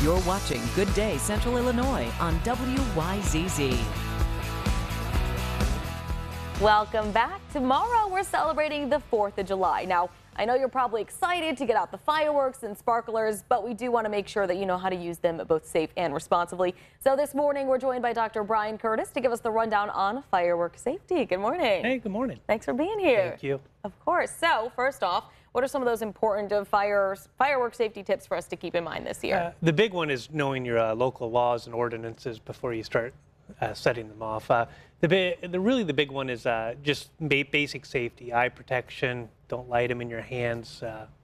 You're watching Good Day Central Illinois on WYZZ. Welcome back. Tomorrow we're celebrating the 4th of July. Now, I know you're probably excited to get out the fireworks and sparklers, but we do want to make sure that you know how to use them both safe and responsibly. So this morning we're joined by Dr. Brian Curtis to give us the rundown on firework safety. Good morning. Hey, good morning. Thanks for being here. Thank you. Of course. So first off, what are some of those important firework safety tips for us to keep in mind this year? The big one is knowing your local laws and ordinances before you start setting them off. The big one is just basic safety, eye protection. Don't light them in your hands.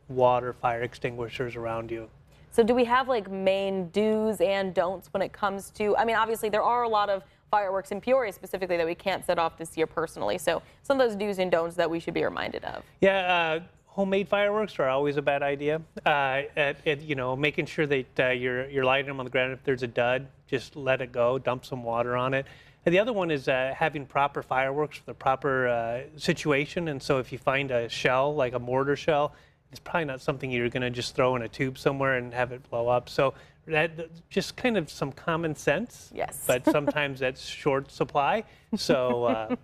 Water, fire extinguishers around you. So do we have like main do's and don'ts when it comes to, I mean, obviously there are a lot of fireworks in Peoria specifically that we can't set off this year personally. So some of those do's and don'ts that we should be reminded of. Yeah, homemade fireworks are always a bad idea. Making sure that you're lighting them on the ground. If there's a dud, just let it go. Dump some water on it. And the other one is having proper fireworks for the proper situation. And so if you find a shell, like a mortar shell, it's probably not something you're going to just throw in a tube somewhere and have it blow up. So that just kind of some common sense. Yes. But sometimes that's short supply. So.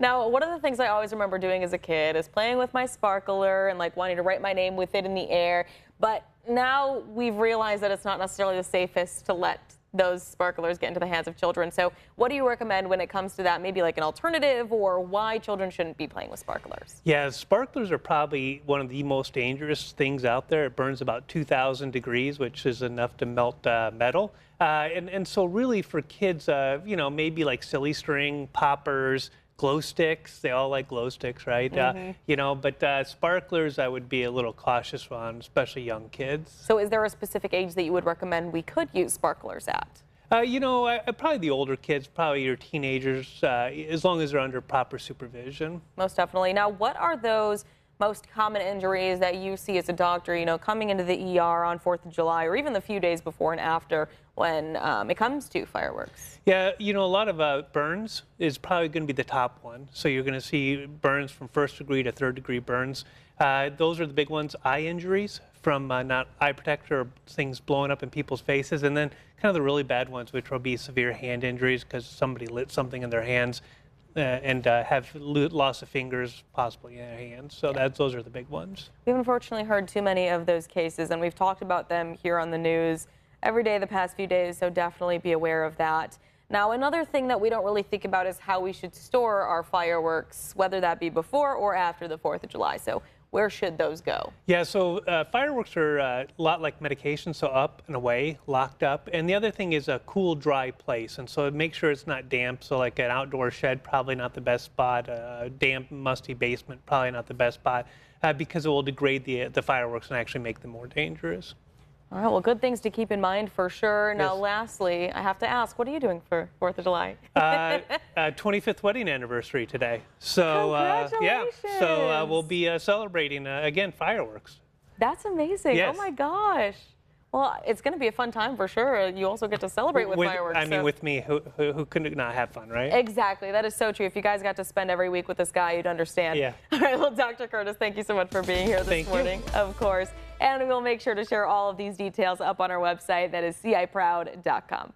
Now, one of the things I always remember doing as a kid is playing with my sparkler and like wanting to write my name with it in the air. But now we've realized that it's not necessarily the safest to let those sparklers get into the hands of children. So what do you recommend when it comes to that? Maybe like an alternative, or why children shouldn't be playing with sparklers? Yeah, sparklers are probably one of the most dangerous things out there. It burns about 2,000 degrees, which is enough to melt metal. And so really for kids, maybe like silly string, poppers, glow sticks. They all like glow sticks, right? But sparklers I would be a little cautious on, especially young kids. So is there a specific age that you would recommend we could use sparklers at? Probably the older kids, probably your teenagers, as long as they're under proper supervision. Most definitely. Now, what are those most common injuries that you see as a doctor, coming into the ER on 4th of July or even the few days before and after when it comes to fireworks? Yeah, a lot of burns is probably going to be the top one. So you're going to see burns from 1st degree to 3rd degree burns. Those are the big ones. Eye injuries from not eye protector or things blowing up in people's faces. And then kind of the really bad ones, which will be severe hand injuries because somebody lit something in their hands. And have loss of fingers possibly in their hands. So those are the big ones. We've unfortunately heard too many of those cases, and we've talked about them here on the news every day the past few days, so definitely be aware of that. Now, another thing that we don't really think about is how we should store our fireworks, whether that be before or after the 4th of July. So where should those go? Yeah, so fireworks are a lot like medication, so up and away, locked up. And the other thing is a cool, dry place. And so make sure it's not damp. So like an outdoor shed, probably not the best spot. A damp, musty basement, probably not the best spot because it will degrade the fireworks and actually make them more dangerous. All right, well, good things to keep in mind for sure. Now, Yes. lastly, I have to ask, what are you doing for 4th of July? 25th wedding anniversary today. So Congratulations. We'll be celebrating again fireworks. That's amazing. Yes. Oh my gosh. Well, it's going to be a fun time for sure. You also get to celebrate with fireworks. I mean, with me, who couldn't not have fun, right? Exactly. That is so true. If you guys got to spend every week with this guy, you'd understand. Yeah. All right. Well, Dr. Curtis, thank you so much for being here this morning. Of course. And we'll make sure to share all of these details up on our website. That is ciproud.com.